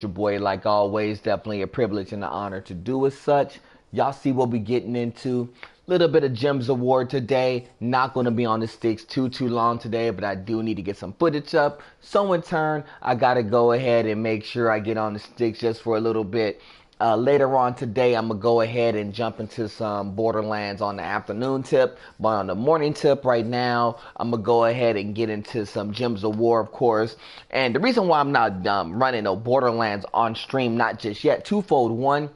Your boy, like always, definitely a privilege and an honor to do as such. Y'all see what we getting into. Little bit of Gems Award today. Not going to be on the sticks too long today, but I do need to get some footage up. So in turn, I got to go ahead and make sure I get on the sticks just for a little bit. Later on today, I'm going to go ahead and jump into some Borderlands on the afternoon tip. But on the morning tip right now, I'm going to go ahead and get into some Gems of War, of course. And the reason why I'm not running no Borderlands on stream, not just yet, twofold. One,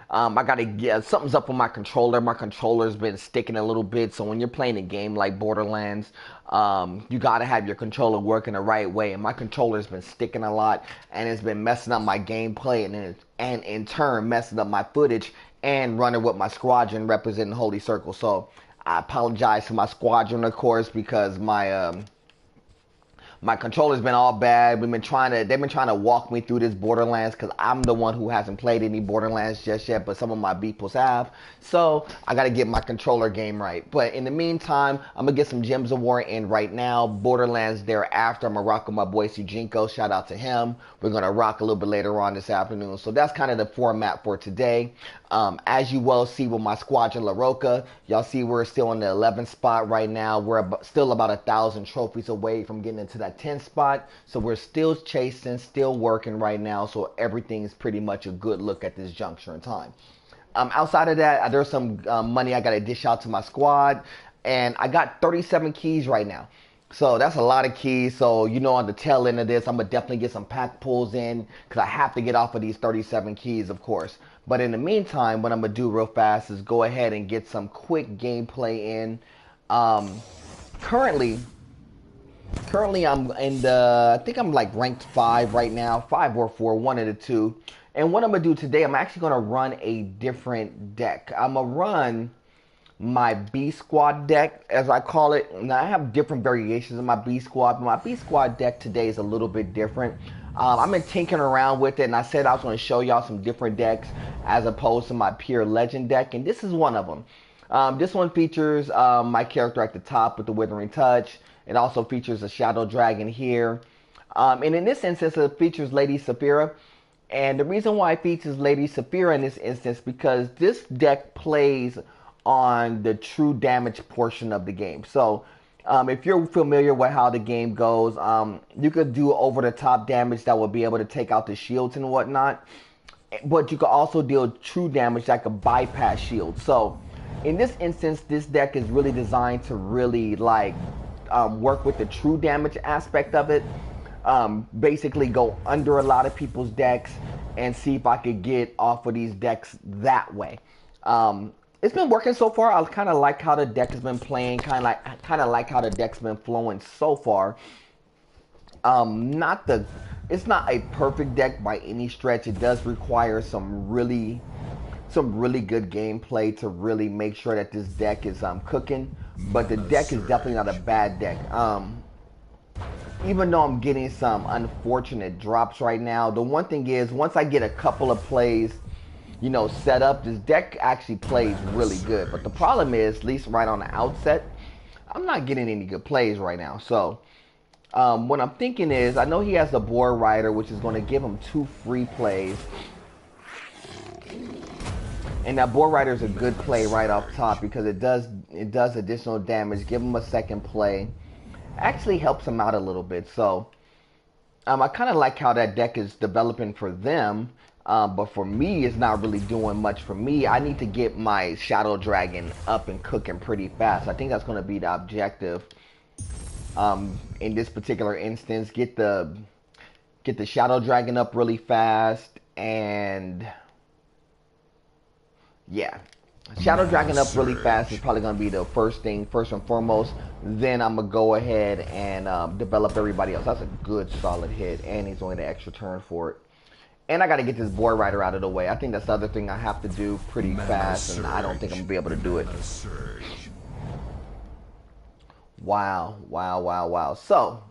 I gotta get something's up with my controller. My controller's been sticking a little bit. So when you're playing a game like Borderlands, you gotta have your controller working the right way. And my controller's been sticking a lot, and it's been messing up my gameplay, and in turn messing up my footage and running with my squadron representing Holy Circle. So I apologize to my squadron, of course, because my controller's been all bad. They've been trying to walk me through this Borderlands because I'm the one who hasn't played any Borderlands just yet, but some of my peoples have. So I gotta get my controller game right. But in the meantime, I'm gonna get some Gems of War in right now. Borderlands thereafter, I'm gonna rock with my boy Sujinko. Shout out to him. We're gonna rock a little bit later on this afternoon. So that's kind of the format for today. As you well see with my squadron La Roca, y'all see we're still in the 11th spot right now. We're still about 1,000 trophies away from getting into that 10th spot. So we're still chasing, still working right now. So everything is pretty much a good look at this juncture in time. Outside of that, there's some money I got to dish out to my squad. And I got 37 keys right now. So that's a lot of keys. So, on the tail end of this, I'm going to definitely get some pack pulls in because I have to get off of these 37 keys, of course. But in the meantime, what I'm going to do real fast is go ahead and get some quick gameplay in. Um, currently, I'm in I think I'm like ranked 5 right now. 5 or 4, one of the two. And what I'm going to do today, I'm actually going to run a different deck. I'm going to run my B Squad deck, as I call it. Now, I have different variations of my B Squad, but my B Squad deck today is a little bit different. I've been tinkering around with it, and I said I was going to show y'all some different decks as opposed to my pure legend deck, and this is one of them. This one features my character at the top with the Withering Touch. It also features a Shadow Dragon here. And in this instance, it features Lady Saphira. And the reason why it features Lady Saphira in this instance because this deck plays on the true damage portion of the game. So if you're familiar with how the game goes, you could do over the top damage that will be able to take out the shields and whatnot. But you could also deal true damage that could bypass shields. So in this instance, this deck is really designed to really work with the true damage aspect of it. Basically go under a lot of people's decks and see if I could get off of these decks that way. It's been working so far. I kind of like how the deck has been playing. Kind of like how the deck's been flowing so far. It's not a perfect deck by any stretch. It does require some really good gameplay to really make sure that this deck is cooking. But the deck is definitely not a bad deck. Even though I'm getting some unfortunate drops right now, the one thing is once I get a couple of plays set up, this deck actually plays really good. But the problem is, at least right on the outset, I'm not getting any good plays right now. So what I'm thinking is, I know he has the Boar Rider, which is going to give him 2 free plays. And that Boar Rider is a good play right off top because it does additional damage. Give him a second play. Actually helps him out a little bit. So I kind of like how that deck is developing for them. But for me, it's not really doing much for me. I need to get my Shadow Dragon up and cooking pretty fast. I think that's going to be the objective in this particular instance. Get the Shadow Dragon up really fast, and yeah, Shadow Dragon up really fast is probably going to be the first and foremost. Then I'm going to go ahead and develop everybody else. That's a good solid hit, and he's only the extra turn for it. And I got to get this Boar Rider out of the way. I think that's the other thing I have to do pretty fast, and I don't think I'm going to be able to do it. Wow. So,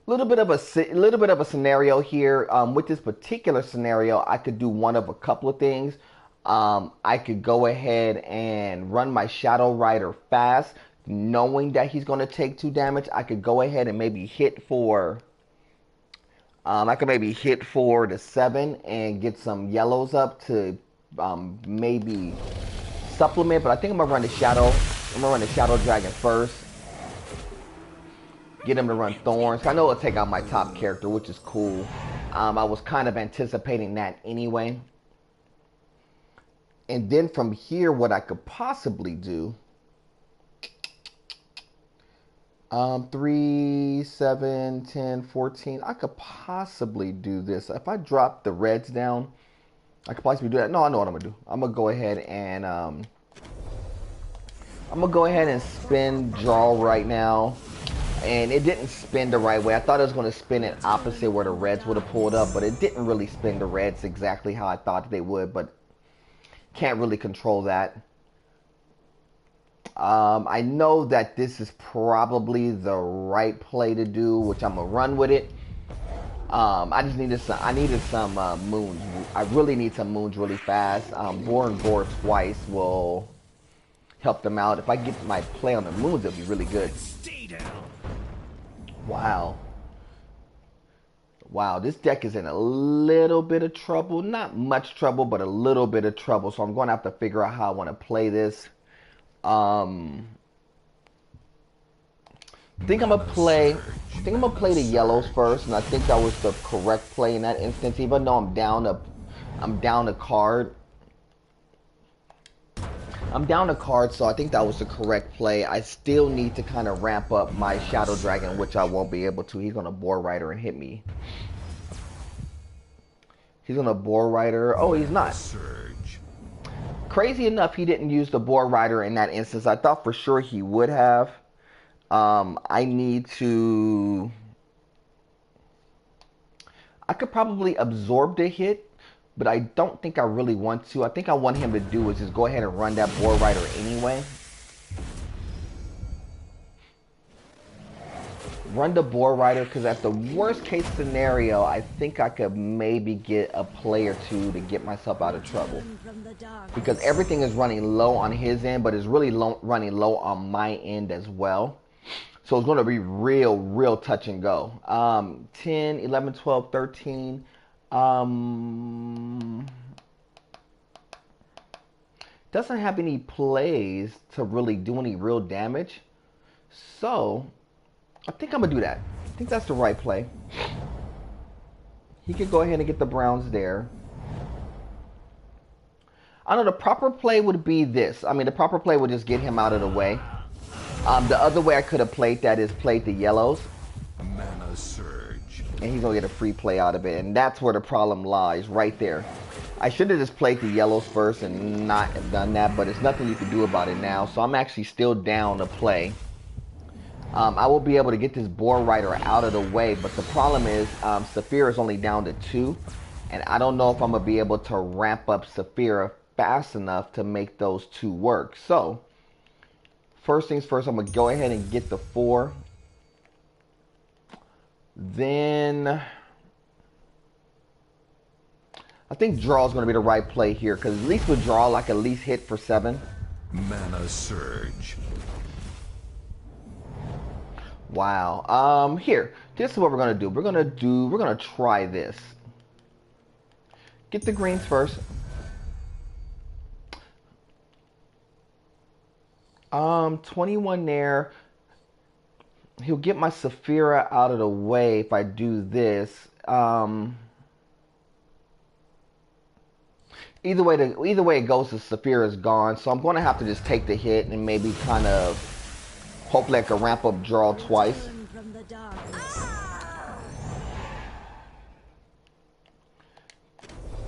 a little bit of a scenario here. With this particular scenario, I could do one of a couple of things. I could go ahead and run my Shadow Rider fast, knowing that he's going to take 2 damage. I could go ahead and maybe hit for I could maybe hit 4 to 7 and get some yellows up to maybe supplement, but I think I'm gonna run the Shadow. I'm gonna run the Shadow Dragon first. Get him to run Thorns. I know it'll take out my top character, which is cool. I was kind of anticipating that anyway. And then from here, what I could possibly do, 3, 7, 10, 14, I could possibly do this. If I drop the reds down, I could possibly do that. No, I know what I'm gonna do. I'm gonna go ahead and spin draw right now. And it didn't spin the right way. I thought it was going to spin it opposite where the reds would have pulled up, but it didn't really spin the reds exactly how I thought they would, but can't really control that. I know that this is probably the right play to do, which I'm going to run with it. I needed some moons. I really need some moons really fast. Boar and Gore twice will help them out. If I get my play on the moons, it'll be really good. Wow. Wow, this deck is in a little bit of trouble. Not much trouble, but a little bit of trouble. So I'm going to have to figure out how I want to play this. I think I'm gonna play the yellows first, and I think that was the correct play in that instance, even though I'm down a card. So I think that was the correct play. I still need to kind of ramp up my Shadow Dragon, which I won't be able to. He's gonna Boar Rider and hit me. He's gonna Boar Rider. Oh, he's not. Crazy enough, he didn't use the Boar Rider in that instance. I thought for sure he would have. I could probably absorb the hit, but I don't think I really want to. I think I want him to do is just go ahead and run that Boar Rider anyway. Run the Boar Rider, because at the worst case scenario, I think I could maybe get a play or two to get myself out of trouble. Because everything is running low on his end, but it's really running low on my end as well. So it's going to be real touch and go. 10, 11, 12, 13. Doesn't have any plays to really do any real damage. So I think I'm going to do that. I think that's the right play. He could go ahead and get the Browns there. I know the proper play would be this. I mean, the proper play would just get him out of the way. The other way I could have played that is played the yellows. Mana Surge. And he's going to get a free play out of it. And that's where the problem lies, right there. I should have just played the yellows first and not have done that, but there's nothing you can do about it now. So I'm actually still down to play. I will be able to get this Boar Rider out of the way, but the problem is Saphira is only down to 2. And I don't know if I'm going to be able to ramp up Saphira fast enough to make those 2 work. So first things first, I'm going to go ahead and get the 4. Then I think draw is going to be the right play here, because at least with draw, I can at least hit for 7. Mana Surge. Wow. Here, this is what we're going to do. We're going to try this. Get the greens first. 21 there. He'll get my Saphira out of the way if I do this. Either way it goes, the Saphira is gone. So I'm going to have to just take the hit and maybe kind of hopefully I can ramp up draw twice.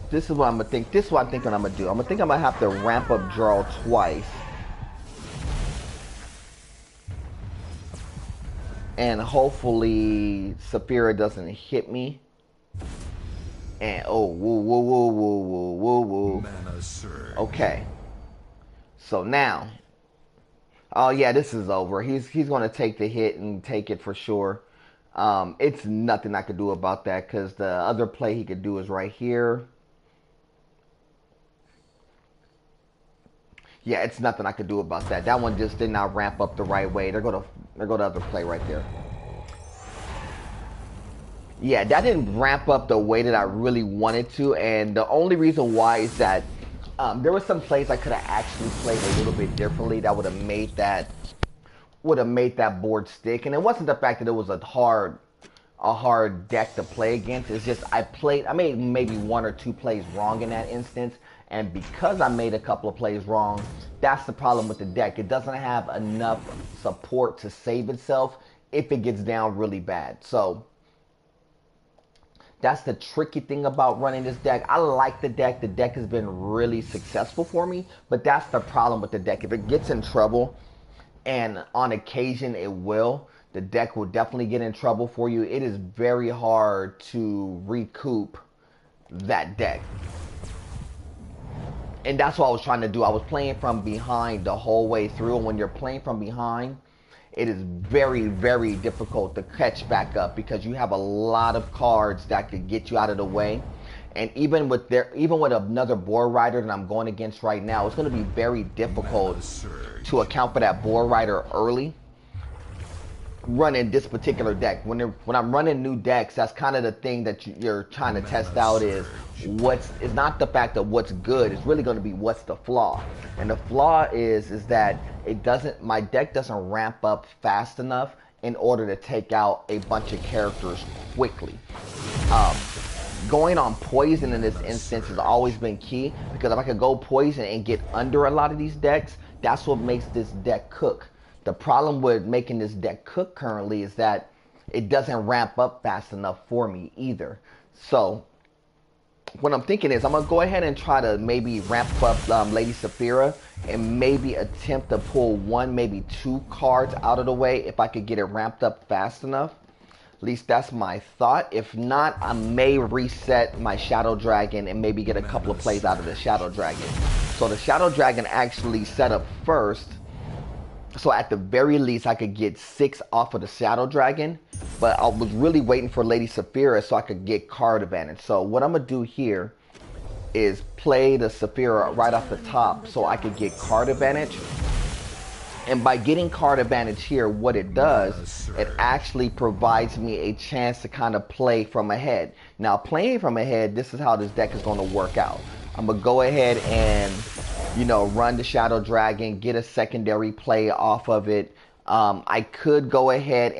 This is what I'm gonna think. This is what I'm thinking I'm gonna do. I'm gonna have to ramp up draw twice. And hopefully Saphira doesn't hit me. And oh, woo. Mana Surge. Okay. So now, oh yeah, this is over. He's gonna take the hit and take it for sure. It's nothing I could do about that, because the other play he could do is right here. Yeah, it's nothing I could do about that. That one just did not ramp up the right way. There go the other play right there. Yeah, that didn't ramp up the way that I really wanted to, and the only reason why is that there were some plays I could have actually played a little bit differently that would have made that board stick. And it wasn't the fact that it was a hard deck to play against. It's just I made maybe one or two plays wrong in that instance, and because I made a couple of plays wrong, that's the problem with the deck. It doesn't have enough support to save itself if it gets down really bad. So that's the tricky thing about running this deck. I like the deck. The deck has been really successful for me, but that's the problem with the deck. If it gets in trouble, and on occasion it will, the deck will definitely get in trouble for you. It is very hard to recoup that deck. And that's what I was trying to do. I was playing from behind the whole way through, and when you're playing from behind, it is very, very difficult to catch back up because you have a lot of cards that could get you out of the way. And even with another board rider that I'm going against right now, it's going to be very difficult to account for that board rider early running this particular deck. When I'm running new decks, that's kind of the thing that you're trying to test out is it's not the fact of what's good, it's really going to be what's the flaw. And the flaw is that my deck doesn't ramp up fast enough in order to take out a bunch of characters quickly. Going on poison in this instance has always been key, because if I could go poison and get under a lot of these decks, that's what makes this deck cook. The problem with making this deck cook currently is that it doesn't ramp up fast enough for me either. So what I'm thinking is I'm going to go ahead and try to maybe ramp up Lady Saphira and maybe attempt to pull one, maybe two cards out of the way if I could get it ramped up fast enough. At least that's my thought. If not, I may reset my Shadow Dragon and maybe get a couple of plays out of the Shadow Dragon. So the Shadow Dragon actually set up first. So at the very least, I could get 6 off of the Shadow Dragon. But I was really waiting for Lady Saphira so I could get card advantage. So what I'm going to do here is play the Saphira right off the top so I could get card advantage. And by getting card advantage here, what it does, it actually provides me a chance to kind of play from ahead. Now, playing from ahead, this is how this deck is going to work out. I'm going to go ahead and, run the Shadow Dragon, get a secondary play off of it. I could go ahead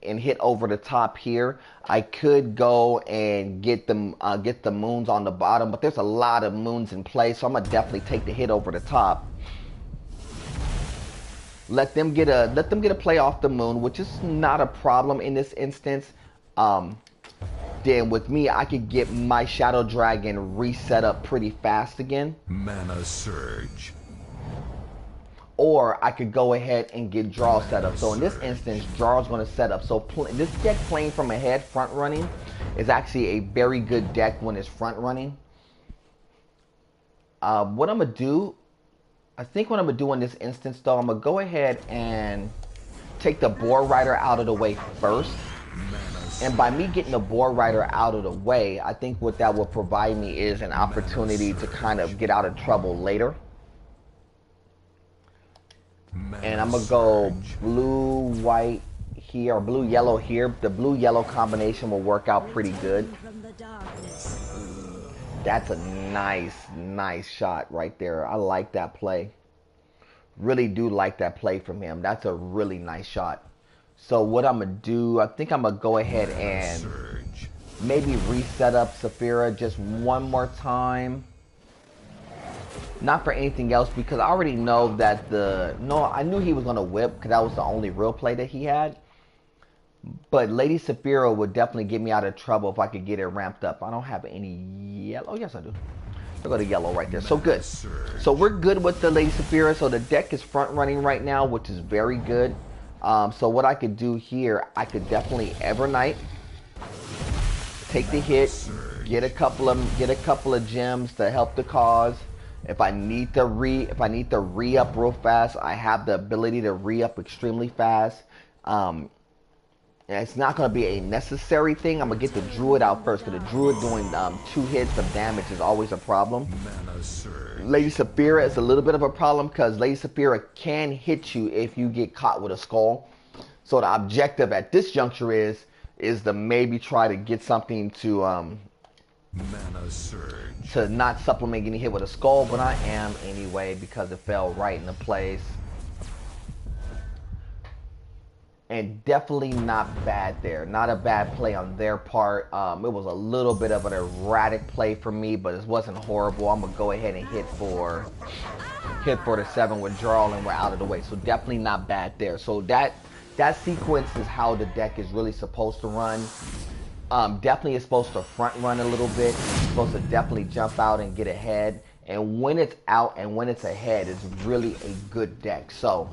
and hit over the top here. I could go and get the moons on the bottom, but there's a lot of moons in play, so I'm going to definitely take the hit over the top. Let them get a play off the moon, which is not a problem in this instance. Then with me, I could get my Shadow Dragon reset up pretty fast again. Mana Surge. Or I could go ahead and get draw set up. So in this instance, draw is going to set up. So this deck playing from ahead, front running, is actually a very good deck when it's front running. What I'm going to do, I think what I'm going to do in this instance though, I'm going to go ahead and take the board rider out of the way first. And by me getting the board rider out of the way, I think what that will provide me is an opportunity to kind of get out of trouble later. And I'm going to go blue-white here, or blue-yellow here. The blue-yellow combination will work out pretty good. That's a nice shot right there. I like that play. Really do like that play from him. That's a really nice shot. So what I'm going to do, I think I'm going to go ahead and maybe reset up Saphira just one more time. Not for anything else, because I already know that I knew he was going to whip, because that was the only real play that he had. But Lady Saphira would definitely get me out of trouble if I could get it ramped up. I don't have any yellow. Oh, yes, I do. I'll go to yellow right there. So good. So we're good with the Lady Saphira. So the deck is front running right now, which is very good. So what I could do here, I could definitely Evernight, take the hit, get a couple of gems to help the cause. If I need to re-up real fast, I have the ability to re-up extremely fast. And it's not going to be a necessary thing. I'm going to get the Druid out first, because the Druid doing 2 hits of damage is always a problem. Lady Saphira is a little bit of a problem, because Lady Saphira can hit you if you get caught with a skull. So the objective at this juncture is is to maybe try to get something Mana Surge. to not supplement getting hit with a skull, but I am anyway because it fell right into place. And definitely not bad there. Not a bad play on their part. It was a little bit of an erratic play for me, but it wasn't horrible. I'm gonna go ahead and hit for the 7 withdrawal, and we're out of the way. So definitely not bad there. So that sequence is how the deck is really supposed to run. Definitely is supposed to front run a little bit. It's supposed to definitely jump out and get ahead. And when it's out and when it's ahead, it's really a good deck. So,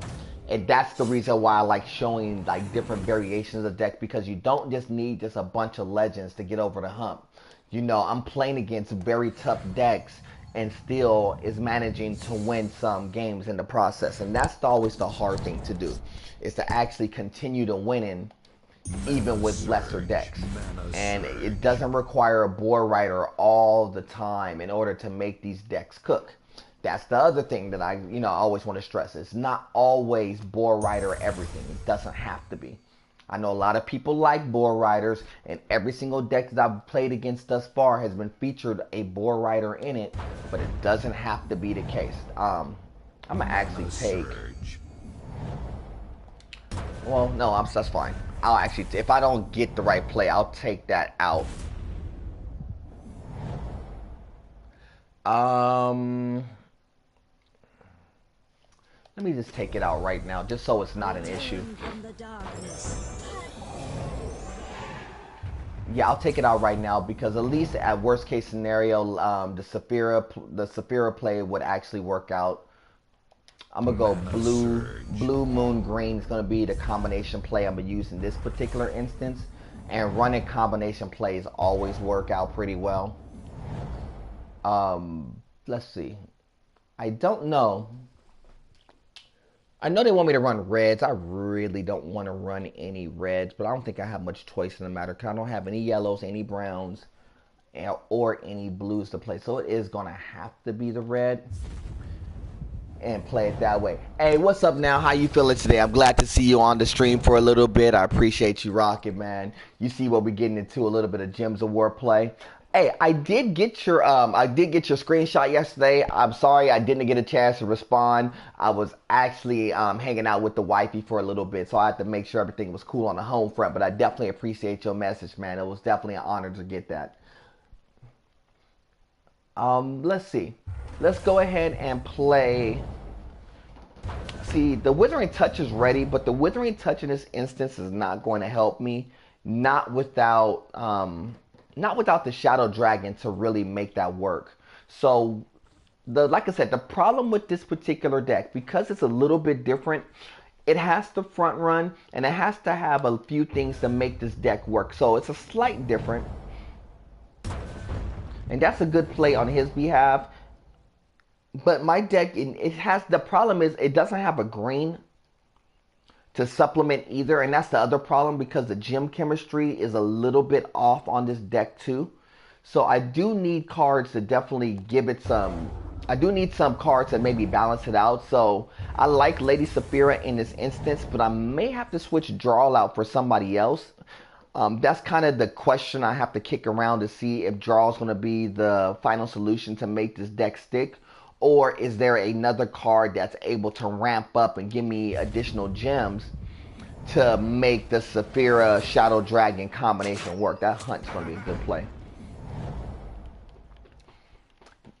and that's the reason why I like showing like different variations of the deck, because you don't just need just a bunch of legends to get over the hump. You know, I'm playing against very tough decks and still is managing to win some games in the process. And that's always the hard thing to do, is to actually continue to winning even with lesser decks. And it doesn't require a board writer all the time in order to make these decks cook. That's the other thing that I always want to stress. It's not always board writer everything. It doesn't have to be. I know a lot of people like board writers, and every single deck that I've played against thus far has been featured a board writer in it, but it doesn't have to be the case. I'm gonna actually take. Well, no, that's fine. I'll actually, if I don't get the right play, I'll take that out. Let me just take it out right now, just so it's not an issue. Yeah, I'll take it out right now, because at least at worst case scenario, the Saphira play would actually work out. I'm gonna go blue, moon, green is gonna be the combination play I'm gonna use in this particular instance, and running combination plays always work out pretty well. Let's see. I don't know. I know they want me to run reds. I really don't want to run any reds, but I don't think I have much choice in the matter, because I don't have any yellows, any browns, or any blues to play. So it is gonna have to be the red and play it that way. Hey, what's up now? How you feeling today? I'm glad to see you on the stream for a little bit. I appreciate you rocking, man. You see what we're getting into, a little bit of Gems of War play. Hey, I did get your screenshot yesterday. I'm sorry I didn't get a chance to respond. I was actually hanging out with the wifey for a little bit, so I had to make sure everything was cool on the home front. But I definitely appreciate your message, man. It was definitely an honor to get that. Let's see. Let's go ahead and play. See, the Withering Touch is ready, but the Withering Touch in this instance is not going to help me. Not without the Shadow Dragon to really make that work. So, like I said, the problem with this particular deck, because it's a little bit different, it has to front run, and it has to have a few things to make this deck work. So it's a slight different. And that's a good play on his behalf. But my deck, the problem is it doesn't have a green to supplement either. And that's the other problem, because the gem chemistry is a little bit off on this deck too. So I do need cards to definitely give it some. I do need some cards that maybe balance it out. So I like Lady Saphira in this instance, but I may have to switch Jarl out for somebody else. That's kind of the question I have to kick around to see if Jarl's going to be the final solution to make this deck stick. Or is there another card that's able to ramp up and give me additional gems to make the Saphira Shadow Dragon combination work? That Hunt's going to be a good play.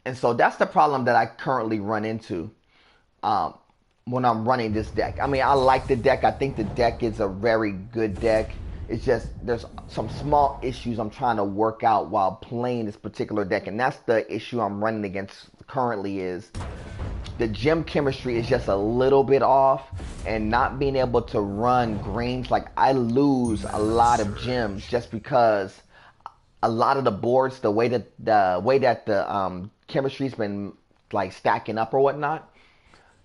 And so that's the problem that I currently run into when I'm running this deck. I mean, I like the deck. I think the deck is a very good deck. It's just there's some small issues I'm trying to work out while playing this particular deck. And that's the issue I'm running against currently, is the gem chemistry is just a little bit off, and not being able to run greens. Like, I lose a lot of gems just because a lot of the boards, the way that the chemistry's been like stacking up or whatnot,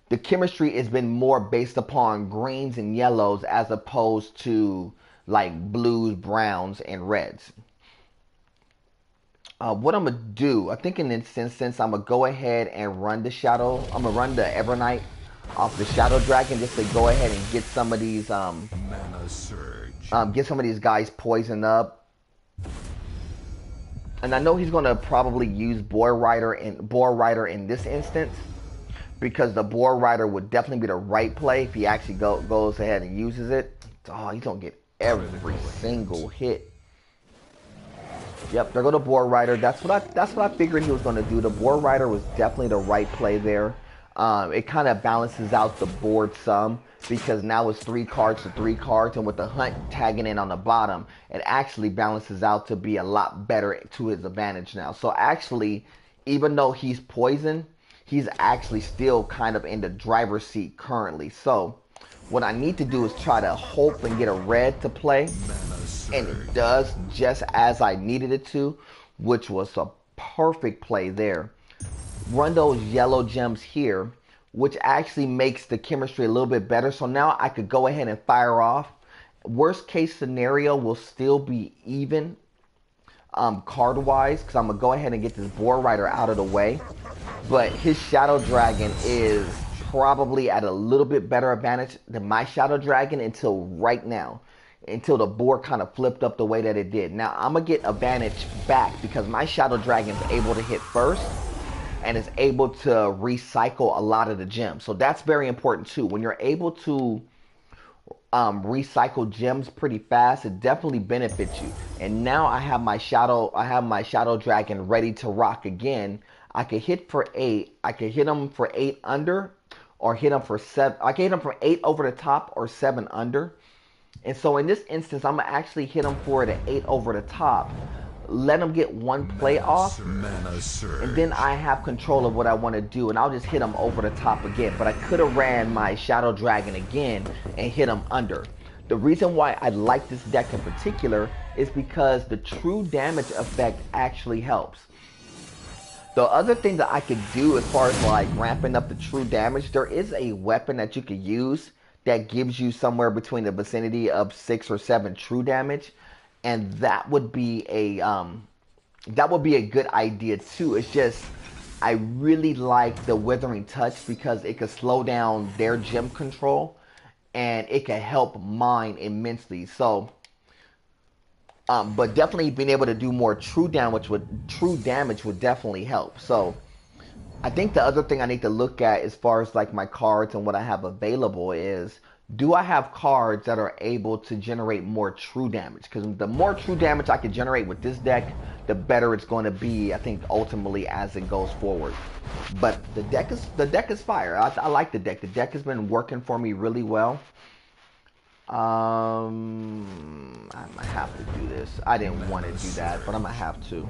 the chemistry has been more based upon greens and yellows as opposed to like blues, browns, and reds. What I'm going to do, I think in this instance, I'm going to go ahead and run the Shadow. I'm going to run the Evernight off the Shadow Dragon just to go ahead and get some of these Mana surge. get some of these guys poisoned up. And I know he's gonna probably use Boar Rider in this instance, because the Boar Rider would definitely be the right play if he actually goes ahead and uses it. Oh, he's gonna get every single hit. Yep, they're gonna Boar Rider. That's what I figured he was gonna do. The Boar Rider was definitely the right play there. It kind of balances out the board some, because now it's 3 cards to 3 cards, and with the Hunt tagging in on the bottom, it actually balances out to be a lot better to his advantage now. So actually, even though he's poisoned, he's actually still kind of in the driver's seat currently. So what I need to do is try to hope and get a red to play, and it does just as I needed it to, which was a perfect play there. Run those yellow gems here, which actually makes the chemistry a little bit better. So now I could go ahead and fire off. Worst case scenario will still be even card wise, because I'm gonna go ahead and get this Boar Rider out of the way. But his Shadow Dragon is probably at a little bit better advantage than my Shadow Dragon until right now, until the board kind of flipped up the way that it did. Now I'm gonna get advantage back because my Shadow Dragon is able to hit first and is able to recycle a lot of the gems. So that's very important too. When you're able to recycle gems pretty fast, it definitely benefits you. And now I have my Shadow Dragon ready to rock again. I could hit for 8. I could hit him for 8 under, or hit him for 7. I can hit him for 8 over the top or 7 under. And so in this instance, I'm gonna actually hit him for the 8 over the top. Let him get one play off, and then I have control of what I want to do, and I'll just hit him over the top again. But I could have ran my Shadow Dragon again and hit him under. The reason why I like this deck in particular is because the true damage effect actually helps. The other thing that I could do as far as like ramping up the true damage, there is a weapon that you could use that gives you somewhere between the vicinity of 6 or 7 true damage. And that would be a good idea too. It's just I really like the Withering Touch because it could slow down their gem control, and it can help mine immensely. So, but definitely being able to do more true damage would definitely help. So, I think the other thing I need to look at as far as like my cards and what I have available is, do I have cards that are able to generate more true damage? Because the more true damage I can generate with this deck, the better it's going to be, I think, ultimately as it goes forward. But the deck is fire. I like the deck. The deck has been working for me really well. I might have to do this. I didn't want to do that, but I'm going to have to.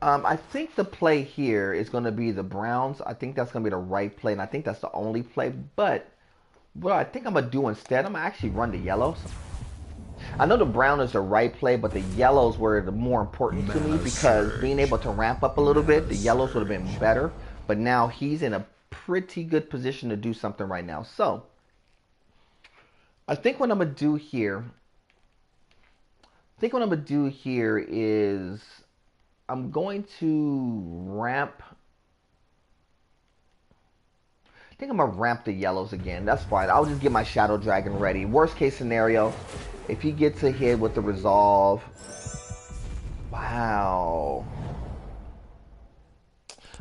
I think the play here is going to be the Browns. I think that's going to be the right play, and I think that's the only play. But what I think I'm going to do instead, I'm going to actually run the yellows. I know the brown is the right play, but the yellows were the more important to me because being able to ramp up a little bit, the yellows would have been better. But now he's in a pretty good position to do something right now. So I think what I'm going to do here, is I'm going to ramp. I think I'm going to ramp the yellows again. That's fine. I'll just get my Shadow Dragon ready. Worst case scenario, if he gets a hit with the resolve. Wow.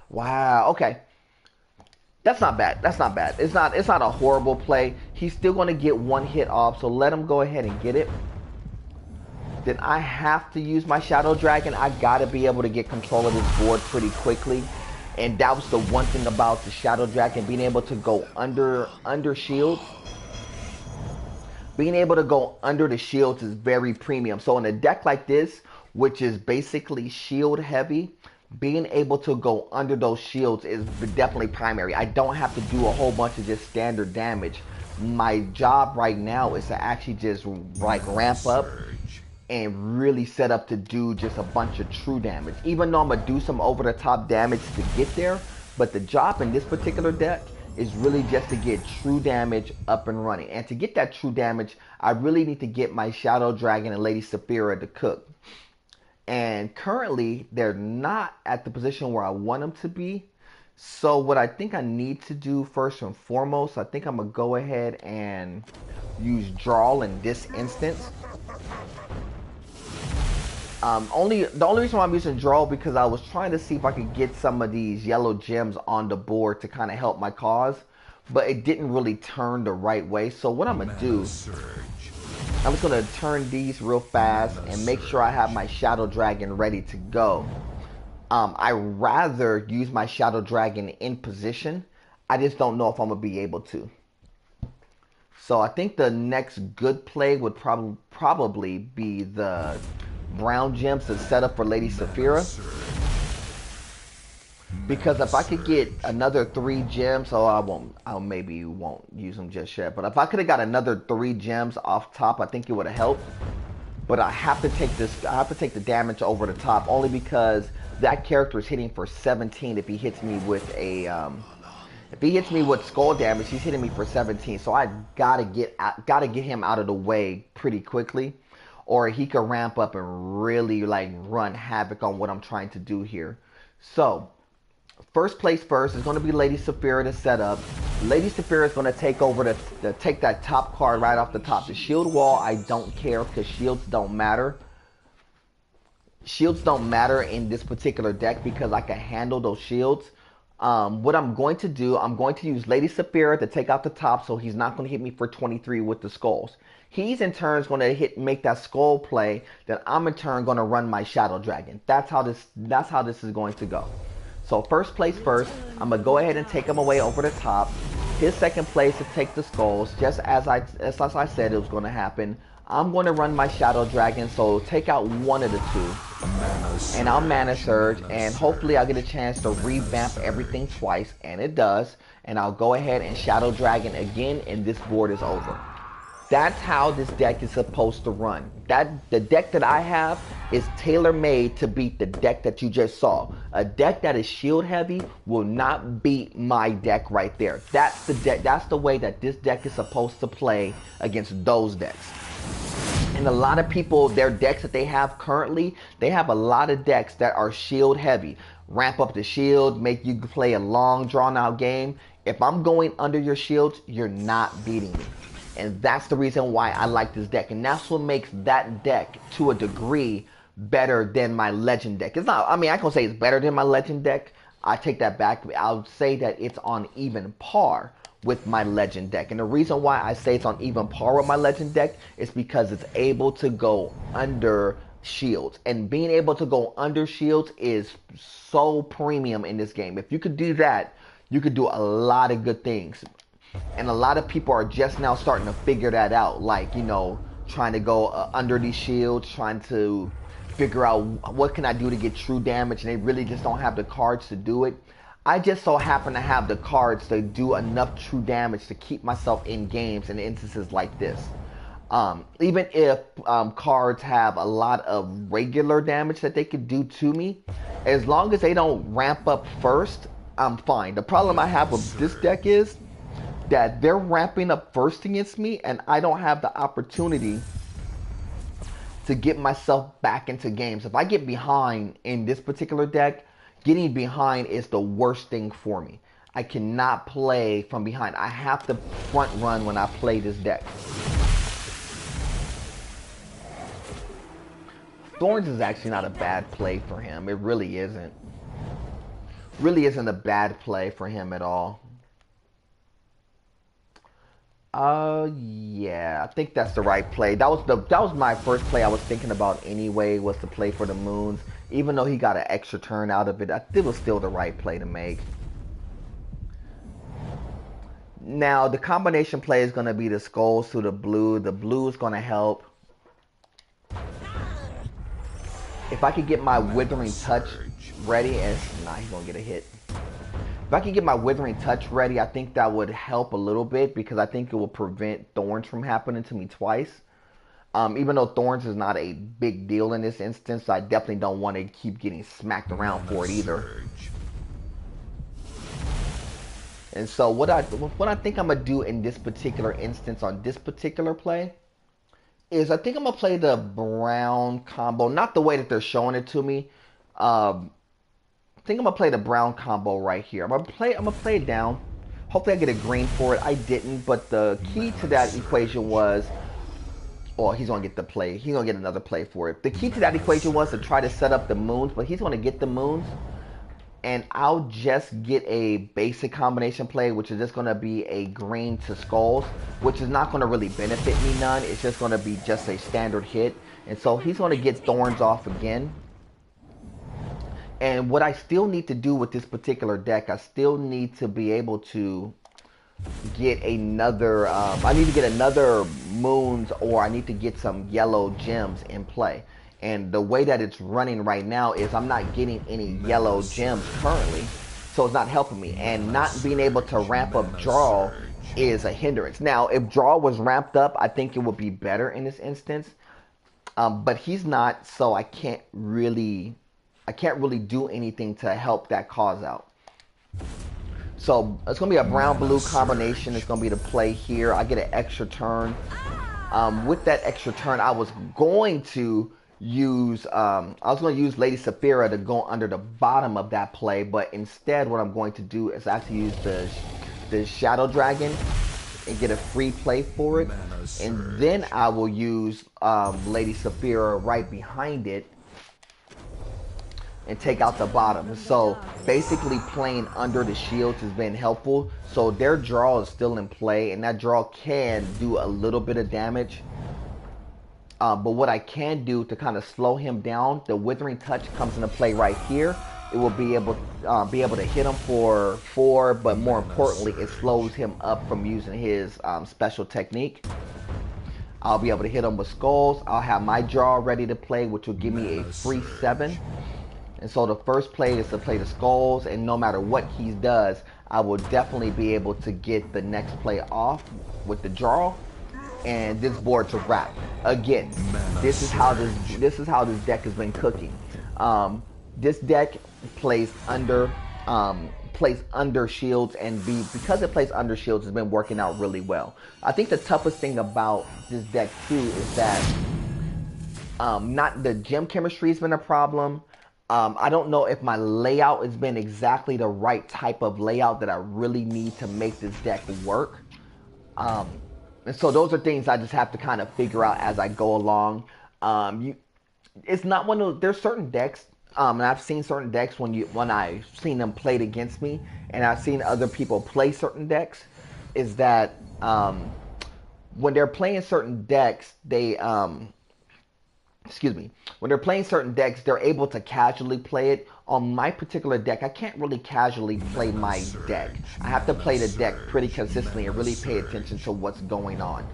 Wow. Okay. That's not bad. That's not bad. It's not a horrible play. He's still going to get one hit off, so let him go ahead and get it. Then I have to use my Shadow Dragon. I gotta be able to get control of this board pretty quickly. And that was the one thing about the Shadow Dragon, being able to go under shields. Being able to go under the shields is very premium. So in a deck like this, which is basically shield heavy, being able to go under those shields is definitely primary. I don't have to do a whole bunch of just standard damage. My job right now is to actually just like ramp up and really set up to do just a bunch of true damage. Even though I'm going to do some over-the-top damage to get there, but the job in this particular deck is really just to get true damage up and running. And to get that true damage, I really need to get my Shadow Dragon and Lady Saphira to cook. And currently, they're not at the position where I want them to be. So what I think I need to do first and foremost, I think I'm going to go ahead and use draw in this instance. The only reason why I'm using draw because I was trying to see if I could get some of these yellow gems on the board to kind of help my cause, but it didn't really turn the right way. So what I'm gonna do, I'm just gonna turn these real fast and make sure I have my Shadow Dragon ready to go. I rather use my Shadow Dragon in position. I just don't know if I'm gonna be able to. So I think the next good play would probably be the brown gems to set up for Lady Saphira. Because if I could get another 3 gems, I maybe won't use them just yet. But if I could have got another 3 gems off top, I think it would have helped. But I have to take the damage over the top only because that character is hitting for 17 if he hits me with a if he hits me with skull damage, he's hitting me for 17. So I gotta get him out of the way pretty quickly, or he could ramp up and really like run havoc on what I'm trying to do here. So first place first is going to be Lady Saphira to set up. Lady Saphira is going to take over to take that top card right off the top. The shield wall, I don't care because shields don't matter. Shields don't matter in this particular deck because I can handle those shields. What I'm going to do, I'm going to use Lady Saphira to take out the top so he's not going to hit me for 23 with the skulls. He's in turn going to make that skull play. Then I'm in turn going to run my Shadow Dragon. That's how this is going to go. So first place first, I'm going to go ahead and take him away over the top. His second place to take the skulls, just as I said it was going to happen. I'm going to run my Shadow Dragon, so take out one of the 2. And I'll Mana Surge, and hopefully I'll get a chance to revamp everything twice, and it does. And I'll go ahead and Shadow Dragon again, and this board is over. That's how this deck is supposed to run. The deck that I have is tailor-made to beat the deck that you just saw. A deck that is shield heavy will not beat my deck right there. That's the deck. That's the way that this deck is supposed to play against those decks. And a lot of people, their decks that they have currently, they have a lot of decks that are shield heavy. Ramp up the shield, make you play a long drawn out game. If I'm going under your shields, you're not beating me. And that's the reason why I like this deck. And that's what makes that deck, to a degree, better than my Legend deck. It's not, I mean, I can say it's better than my Legend deck. I take that back. I'll say that it's on even par with my Legend deck. And the reason why I say it's on even par with my Legend deck is because it's able to go under shields. And being able to go under shields is so premium in this game. If you could do that, you could do a lot of good things. And a lot of people are just now starting to figure that out. Like, you know, trying to go under these shields, trying to figure out what can I do to get true damage. And they really just don't have the cards to do it. I just so happen to have the cards to do enough true damage to keep myself in games in instances like this. Even if cards have a lot of regular damage that they could do to me, as long as they don't ramp up first, I'm fine. The problem I have with this deck is that they're ramping up first against me and I don't have the opportunity to get myself back into games. If I get behind in this particular deck, getting behind is the worst thing for me. I cannot play from behind. I have to front run when I play this deck. Thorns is actually not a bad play for him. It really isn't. Really isn't a bad play for him at all. Yeah, I think that's the right play. That was my first play I was thinking about anyway, was to play for the moons. Even though he got an extra turn out of it, I think it was still the right play to make. Now, the combination play is going to be the skulls to the blue. The blue is going to help. If I could get my Withering Touch ready, and nah, he's going to get a hit. If I could get my Withering Touch ready, I think that would help a little bit because I think it will prevent Thorns from happening to me twice. Even though Thorns is not a big deal in this instance, I definitely don't want to keep getting smacked around for it either. And so what I think I'm going to do in this particular instance on this particular play is I think I'm gonna play the brown combo, not the way that they're showing it to me. Um, I think I'm gonna play the brown combo right here. I'm gonna play it down. Hopefully I get a green for it. I didn't, but the key to that equation was, well, he's gonna get the play. He's gonna get another play for it. The key to that equation was to try to set up the moons, but he's gonna get the moons, and I'll just get a basic combination play, which is just going to be a green to skulls, which is not going to really benefit me none. It's just going to be just a standard hit. And so he's going to get thorns off again. And what I still need to do with this particular deck, I still need to be able to get another, I need to get another moons, or I need to get some yellow gems in play. And the way that it's running right now is I'm not getting any yellow gems currently, so it's not helping me. And not being able to ramp up draw is a hindrance. Now, if draw was ramped up, I think it would be better in this instance. But he's not, so I can't really do anything to help that cause out. So it's going to be a brown-blue combination. It's going to be the play here. I get an extra turn. With that extra turn, I was going to use Lady Saphira to go under the bottom of that play, but instead what I'm going to do is actually use the Shadow Dragon and get a free play for it, and then I will use Lady Saphira right behind it and take out the bottom. So basically playing under the shields has been helpful. So their draw is still in play, and that draw can do a little bit of damage. But what I can do to kind of slow him down, the Withering Touch comes into play right here. It will be able to hit him for 4, but more importantly, it slows him up from using his special technique. I'll be able to hit him with skulls. I'll have my draw ready to play, which will give me a free 7. And so the first play is to play the skulls, and no matter what he does, I will definitely be able to get the next play off with the draw. And this board to wrap. Again, this is how this deck has been cooking. This deck plays under shields, and because it plays under shields, it's been working out really well. I think the toughest thing about this deck too is that not the gem chemistry has been a problem. I don't know if my layout has been exactly the right type of layout that I really need to make this deck work. And so those are things I just have to kind of figure out as I go along. It's not one of those, there's certain decks, and I've seen certain decks when I've seen them played against me, and I've seen other people play certain decks, is that when they're playing certain decks, when they're playing certain decks, they're able to casually play it. On my particular deck, I can't really casually play my deck. I have to play the deck pretty consistently and really pay attention to what's going on.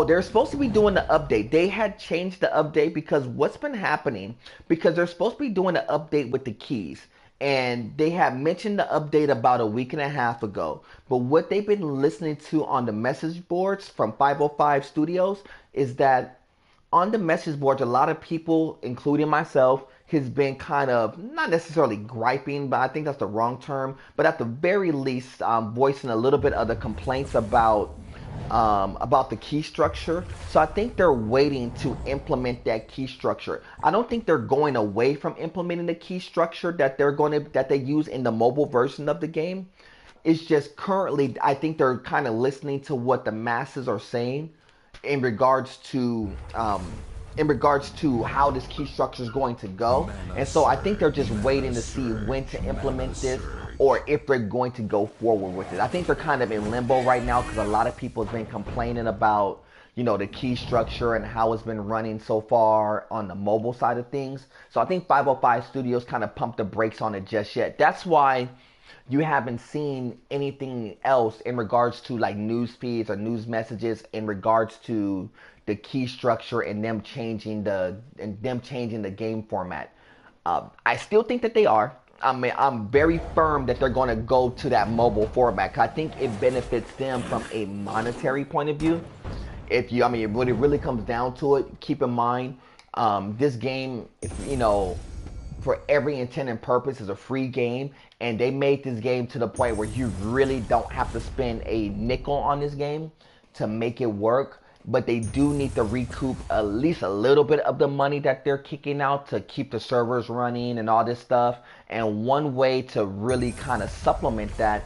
They're supposed to be doing the update. They had changed the update because what's been happening, because they're supposed to be doing the update with the keys. And they had mentioned the update about a week and a half ago. But what they've been listening to on the message boards from 505 Studios is that on the message boards, a lot of people, including myself, has been kind of, not necessarily griping, but I think that's the wrong term, but at the very least, voicing a little bit of the complaints about the key structure. So I think they're waiting to implement that key structure. I don't think they're going away from implementing the key structure that they use in the mobile version of the game. It's just currently, I think they're kind of listening to what the masses are saying in regards to how this key structure is going to go. And so I think they're just waiting to see when to implement this, or if they're going to go forward with it. I think they're kind of in limbo right now because a lot of people have been complaining about, the key structure and how it's been running so far on the mobile side of things. So I think 505 Studios kind of pumped the brakes on it just yet. That's why you haven't seen anything else in regards to like news feeds or news messages in regards to the key structure and them changing the game format. I still think that they are. I'm very firm that they're going to go to that mobile format. I think it benefits them from a monetary point of view. When it really comes down to it, keep in mind, this game, for every intent and purpose, is a free game, and they made this game to the point where you really don't have to spend a nickel on this game to make it work. but they do need to recoup at least a little bit of the money that they're kicking out to keep the servers running and all this stuff. And one way to really kind of supplement that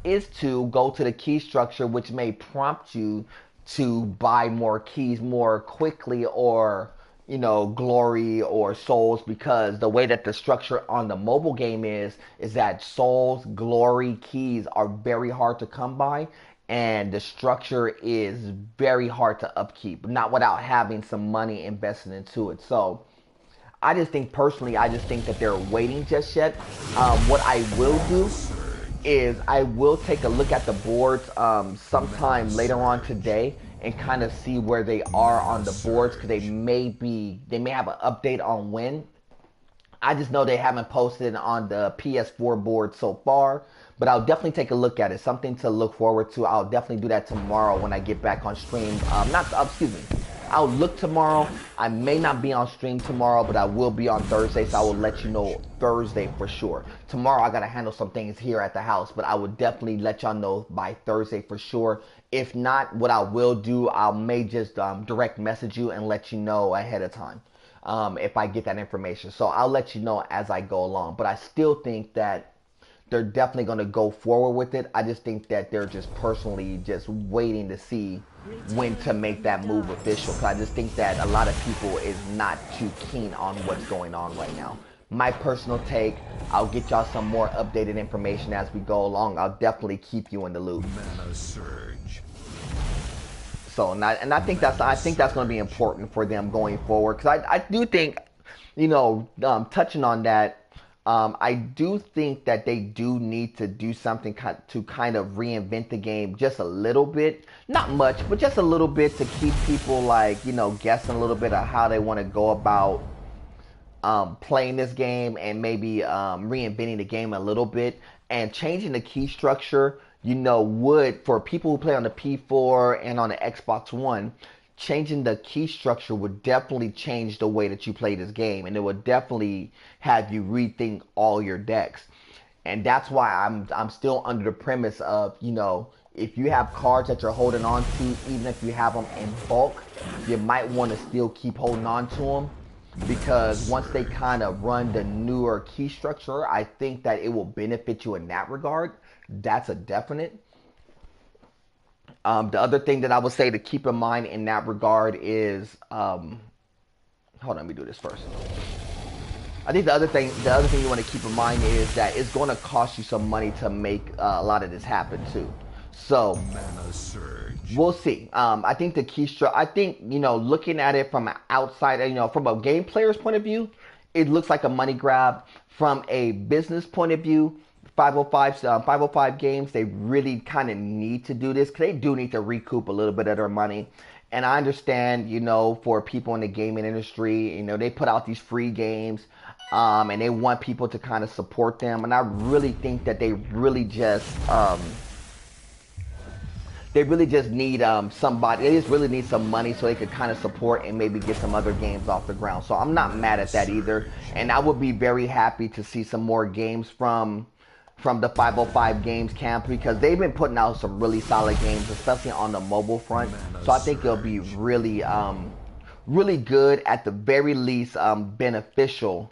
is to go to the key structure, which may prompt you to buy more keys more quickly, or glory or souls, because the way that the structure on the mobile game is that souls, glory, keys are very hard to come by, and the structure is very hard to upkeep, not without having some money invested into it. So I just think personally, I just think that they're waiting just yet. What I will do is I will take a look at the boards sometime later on today and kind of see where they are on the boards, because they may have an update on when. I just know they haven't posted on the PS4 board so far, but I'll definitely take a look at it. Something to look forward to. I'll definitely do that tomorrow when I get back on stream. Excuse me. I'll look tomorrow. I may not be on stream tomorrow, but I will be on Thursday, so I will let you know Thursday for sure. Tomorrow I gotta handle some things here at the house, but I will definitely let y'all know by Thursday for sure. If not, what I will do, I may just direct message you and let you know ahead of time if I get that information. So I'll let you know as I go along. But I still think that they're definitely going to go forward with it. I just think that they're just personally just waiting to see when to make that move official. Because I just think that a lot of people is not too keen on what's going on right now. My personal take, I'll get y'all some more updated information as we go along. I'll definitely keep you in the loop. Mana surge. So, and I think that's going to be important for them going forward, because I do think, touching on that, I do think that they do need to do something to kind of reinvent the game just a little bit, not much, but just a little bit, to keep people guessing a little bit of how they want to go about playing this game, and maybe reinventing the game a little bit and changing the key structure. Would, for people who play on the P4 and on the Xbox One, changing the key structure would definitely change the way that you play this game, and it would definitely have you rethink all your decks. And that's why I'm still under the premise of, if you have cards that you're holding on to, even if you have them in bulk, you might want to still keep holding on to them, because once they kind of run the newer key structure, I think that it will benefit you in that regard. That's a definite. The other thing that I would say to keep in mind in that regard is, hold on, let me do this first. I think the other thing you want to keep in mind is that it's going to cost you some money to make a lot of this happen too. So Mana surge. we'll see. I think the key structure, I think, looking at it from an outside, from a game player's point of view, it looks like a money grab. From a business point of view, 505 games, they really kind of need to do this, because they do need to recoup a little bit of their money. And I understand, for people in the gaming industry, they put out these free games, and they want people to kind of support them. And I really think that they really just need somebody. They just really need some money so they could kind of support and maybe get some other games off the ground. So I'm not mad at that either. And I would be very happy to see some more games from the 505 Games camp, because they've been putting out some really solid games, especially on the mobile front. So I think it'll be really, really good, at the very least, beneficial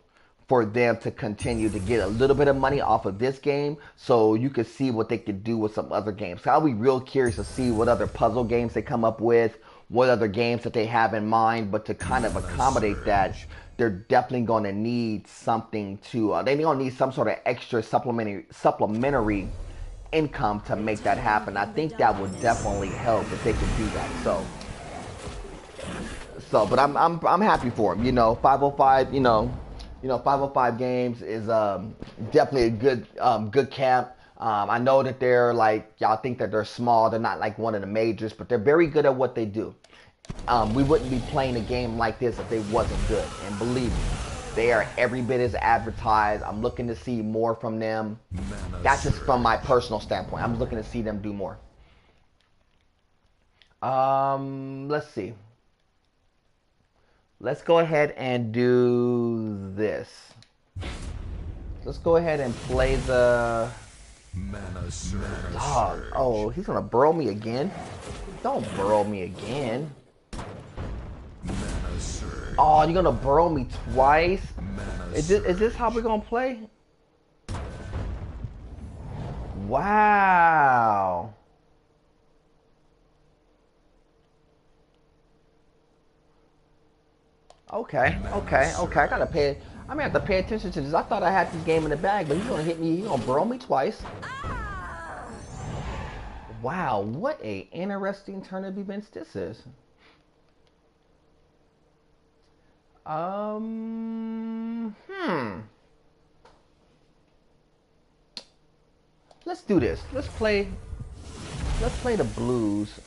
for them to continue to get a little bit of money off of this game, so you can see what they could do with some other games. So I'll be real curious to see what other puzzle games they come up with, what other games that they have in mind. But to kind of accommodate that, they're definitely going to need something to, they're going to need some sort of extra supplementary income to make that happen. I think that would definitely help if they could do that. But I'm happy for them. 505, 505 Games is definitely a good camp. I know that they're y'all think that they're small. They're not like one of the majors, but they're very good at what they do. We wouldn't be playing a game like this if they wasn't good. And believe me, they are every bit as advertised. I'm looking to see more from them. That's just from my personal standpoint. I'm looking to see them do more. Let's see. Let's go ahead and do this. Let's go ahead and play the Mana surge. Dog. Oh, he's gonna burrow me again? Don't burrow me again. Mana surge. Oh, you're gonna burrow me twice? Mana Is this how we're gonna play? Wow. Okay. I gotta pay. I'm gonna have to pay attention to this. I thought I had this game in the bag, but he's gonna hit me. He's gonna burrow me twice. Wow, what a interesting turn of events this is. Let's do this. Let's play the blues.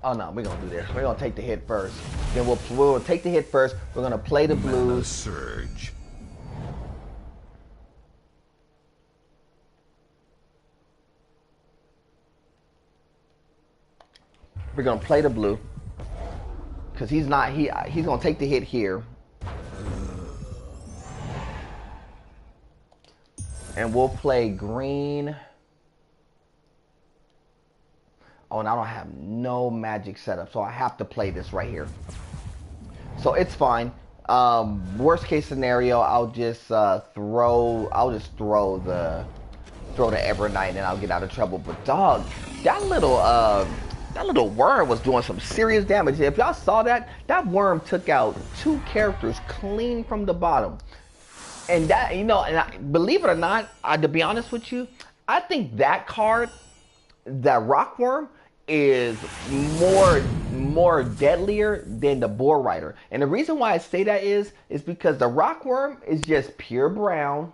Oh no, we're gonna do this. We're gonna take the hit first. Then we'll take the hit first. We're gonna play the Mana blues. surge. We're gonna play the blue. Cause he's gonna take the hit here. And we'll play green. Oh, and I don't have no magic setup, so I have to play this right here. So it's fine. Worst case scenario, I'll just throw the Evernight and I'll get out of trouble. But dog, that little worm was doing some serious damage. If y'all saw that, that worm took out 2 characters clean from the bottom. And that, and believe it or not, to be honest with you, I think that card, that rock worm, is more deadlier than the Boar Rider. And the reason why I say that is because the rock worm is just pure brown.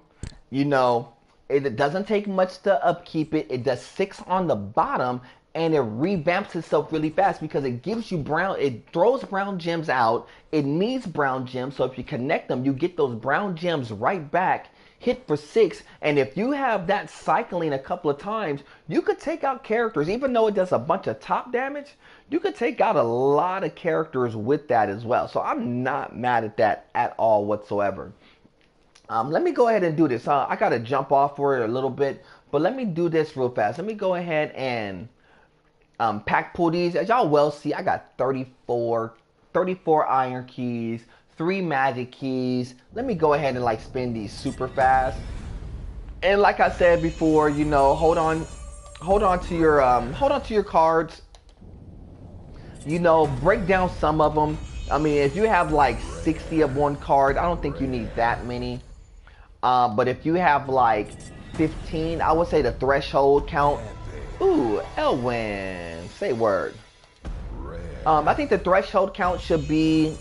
It doesn't take much to upkeep it. It does 6 on the bottom, and it revamps itself really fast because it gives you it throws brown gems out. It needs brown gems, so if you connect them, you get those brown gems right back, hit for 6, and if you have that cycling a couple of times, you could take out characters. Even though it does a bunch of top damage, you could take out a lot of characters with that as well. So I'm not mad at that at all whatsoever. Let me go ahead and do this. I gotta jump off for it a little bit, but let me do this real fast. Let me go ahead and pack pull these. As y'all well see, I got 34 iron keys, 3 magic keys. Let me go ahead and spin these super fast. And like I said before, hold on to your cards. Break down some of them. I mean, if you have 60 of one card, I don't think you need that many. But if you have 15, I would say the threshold count. Ooh, Elwin, say word. I think the threshold count should be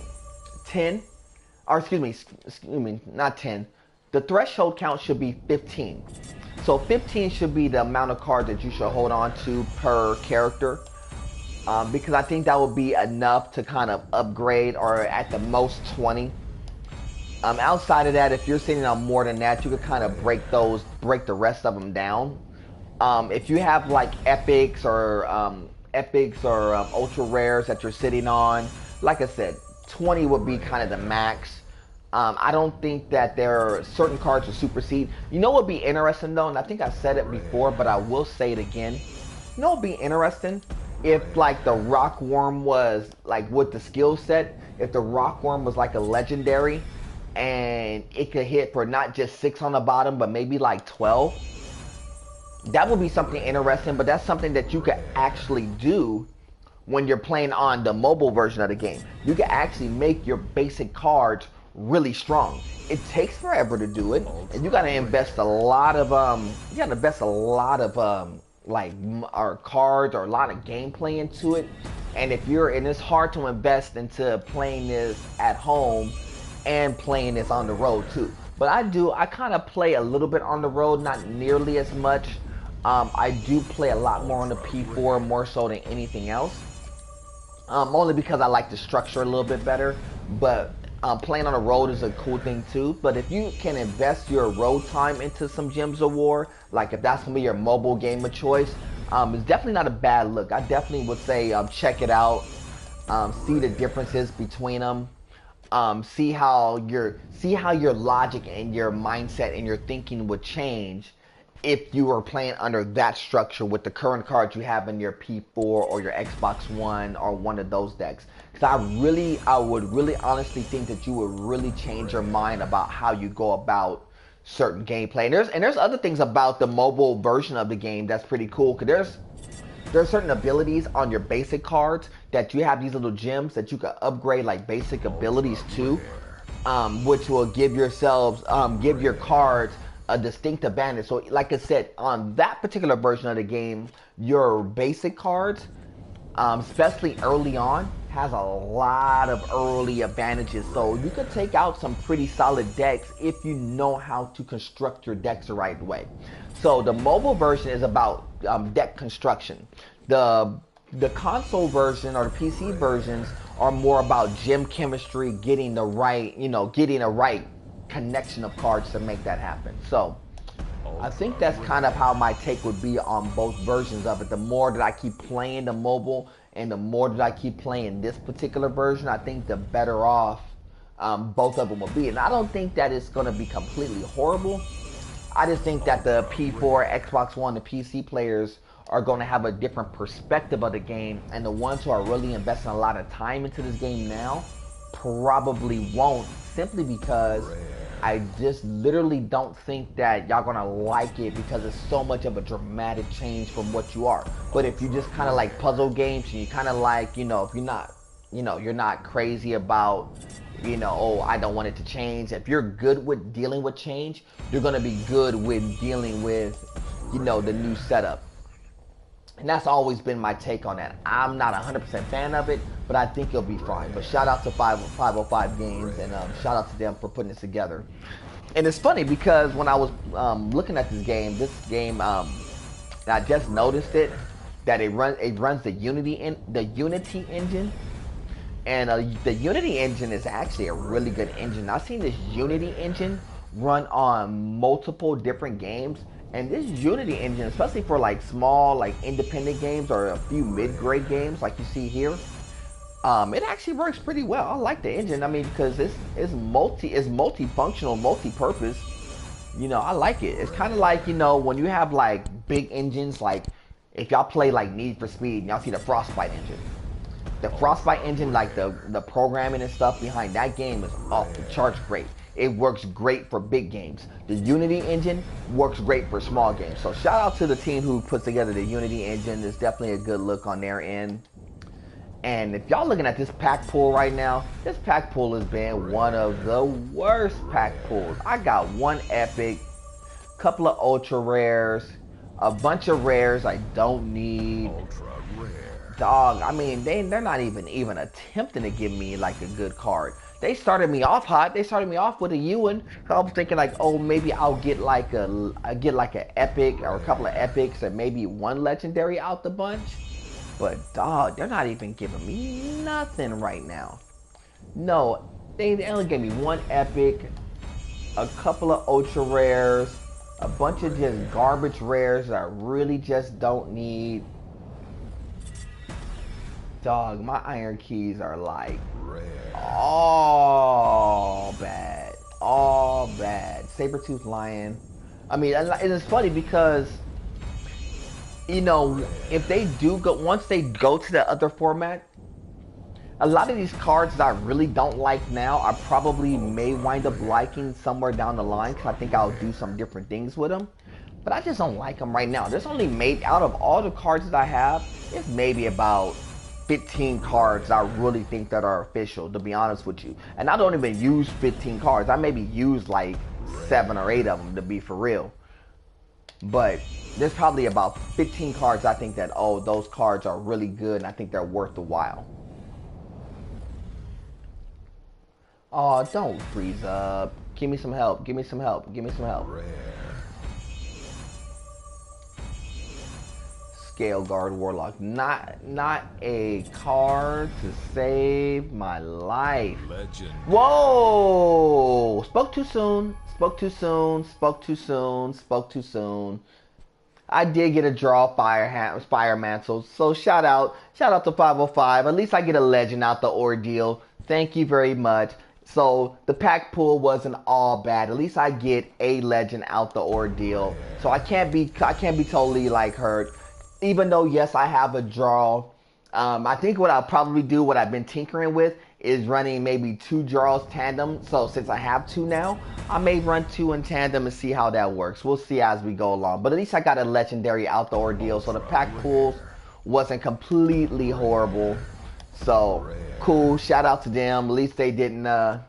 10. Or excuse me, not 10. The threshold count should be 15. So 15 should be the amount of cards that you should hold on to per character. Because I think that would be enough to kind of upgrade, or at the most 20. Outside of that, if you're sitting on more than that, you could kind of break the rest of them down. If you have epics or ultra rares that you're sitting on, like I said, 20 would be kind of the max. I don't think that there are certain cards to supersede. What would be interesting though, and I think I said it before, but I will say it again. What would be interesting if the rock worm was with the skill set, if the rock worm was a legendary and it could hit for not just 6 on the bottom, but maybe 12. That would be something interesting, but that's something that you could actually do when you're playing on the mobile version of the game. You can actually make your basic cards really strong. It takes forever to do it, and you gotta invest a lot of our cards or a lot of gameplay into it. And it's hard to invest into playing this at home and playing this on the road too. But I kind of play a little bit on the road, not nearly as much. I do play a lot more on the P4, more so than anything else. Only because I like the structure a little bit better. But playing on the road is a cool thing too. But if you can invest your road time into some Gems of War, if that's gonna be your mobile game of choice, it's definitely not a bad look. I definitely would say check it out, see the differences between them. see how your logic and your mindset and your thinking would change if you were playing under that structure with the current cards you have in your P4 or your Xbox One or one of those decks. Because I would really honestly think that you would really change your mind about how you go about certain gameplay. And there's other things about the mobile version of the game that's pretty cool. Because there's certain abilities on your basic cards that you have these little gems that you can upgrade like basic abilities to, which will give your cards a distinct advantage. So, like I said, on that particular version of the game, your basic cards, especially early on, has a lot of early advantages. So you could take out some pretty solid decks if you know how to construct your decks the right way. So the mobile version is about deck construction. The console version or the PC versions are more about gem chemistry, getting the right, getting a right connection of cards to make that happen. So I think that's kind of how my take would be on both versions of it. The more that I keep playing the mobile and the more that I keep playing this particular version, I think the better off both of them will be. And I don't think that it's going to be completely horrible. I just think that the P4, Xbox One, the PC players are going to have a different perspective of the game, and the ones who are really investing a lot of time into this game now probably won't, simply because I just literally don't think that y'all gonna like it because it's so much of a dramatic change from what you are. But if you just kind of like puzzle games and you kind of like, if you're not, you're not crazy about, oh, I don't want it to change. If you're good with dealing with change, you're gonna be good with dealing with, the new setup. And that's always been my take on that. I'm not 100% fan of it, but I think it'll be fine. But shout out to 505 Games, and shout out to them for putting this together. And it's funny because when I was looking at this game, I just noticed it that it runs the Unity engine, and the Unity engine is actually a really good engine. I've seen this Unity engine run on multiple different games. And this Unity engine, especially for like small, like independent games or a few mid-grade games like you see here, it actually works pretty well. I like the engine. I mean, because it's multifunctional, multi-purpose. I like it. It's kind of like, when you have like big engines, like if y'all play like Need for Speed and y'all see the Frostbite engine. The Frostbite engine, like the programming and stuff behind that game is off the charts great. It works great for big games. The Unity engine works great for small games. So shout out to the team who puts together the Unity engine. It's definitely a good look on their end. And if y'all looking at this pack pool right now, this pack pool has been one of the worst pack pools. I got one epic, couple of ultra rares, a bunch of rares I don't need. Ultra rare. Dog, I mean, they're not even attempting to give me like a good card. They started me off hot. They started me off with a Ewan. I was thinking like, oh, maybe I'll get like an epic or a couple of epics and maybe one legendary out the bunch. But dog, they're not even giving me nothing right now. No, they only gave me one epic, a couple of ultra rares, a bunch of just garbage rares that I really just don't need. Dog, my iron keys are like all bad. All bad. Sabertooth Lion. I mean, it's funny because, if they do go, once they go to the other format, a lot of these cards that I really don't like now, I probably may wind up liking somewhere down the line because I think I'll do some different things with them. But I just don't like them right now. There's only out of all the cards that I have, it's maybe about 15 cards I really think that are official, to be honest with you. And I don't even use 15 cards. I maybe use like 7 or 8 of them, to be for real. But there's probably about 15 cards I think that, oh, those cards are really good and I think they're worth the while. Oh, don't freeze up. Give me some help. Give me some help. Give me some help. Rare. Scale Guard Warlock. Not a card to save my life. Legend. Whoa! Spoke too soon. Spoke too soon. Spoke too soon. Spoke too soon. I did get a draw Fire Mantle. So shout out to 505. At least I get a legend out the ordeal. Thank you very much. So the pack pool wasn't all bad. At least I get a legend out the ordeal. So I can't be totally like hurt. Even though yes, I have a draw. I think what I'll probably do, what I've been tinkering with, is running maybe 2 draws tandem. So since I have 2 now, I may run 2 in tandem and see how that works. We'll see as we go along. But at least I got a legendary out the ordeal. So the pack pools wasn't completely horrible. So cool. Shout out to them. At least they didn't. At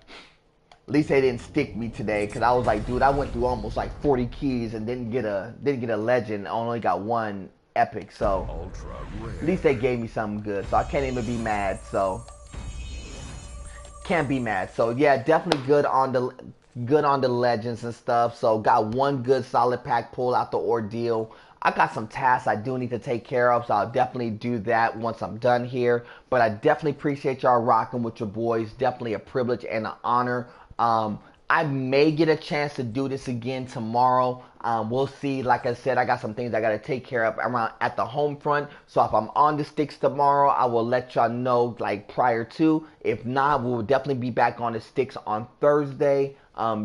least they didn't stick me today, because I was like, dude, I went through almost like 40 keys and didn't get a legend. I only got 1 epic. So Ultra at rare. least they gave me something good. So I can't even be mad. So can't be mad. So yeah, definitely good on the legends and stuff. So got 1 good solid pack pull out the ordeal. I got some tasks I do need to take care of, so I'll definitely do that once I'm done here. But I definitely appreciate y'all rocking with your boys. Definitely a privilege and an honor. I may get a chance to do this again tomorrow. We'll see. Like I said, I got some things I got to take care of around at the home front. So if I'm on the sticks tomorrow, I will let y'all know like prior to. If not, we will definitely be back on the sticks on Thursday.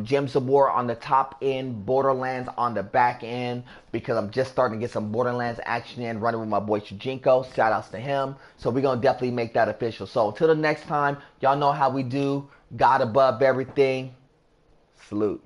Gems of War on the top end, Borderlands on the back end, because I'm just starting to get some Borderlands action in, running with my boy Shujinko. Shout outs to him. So we're going to definitely make that official. So until the next time, y'all know how we do. God above everything. Salute.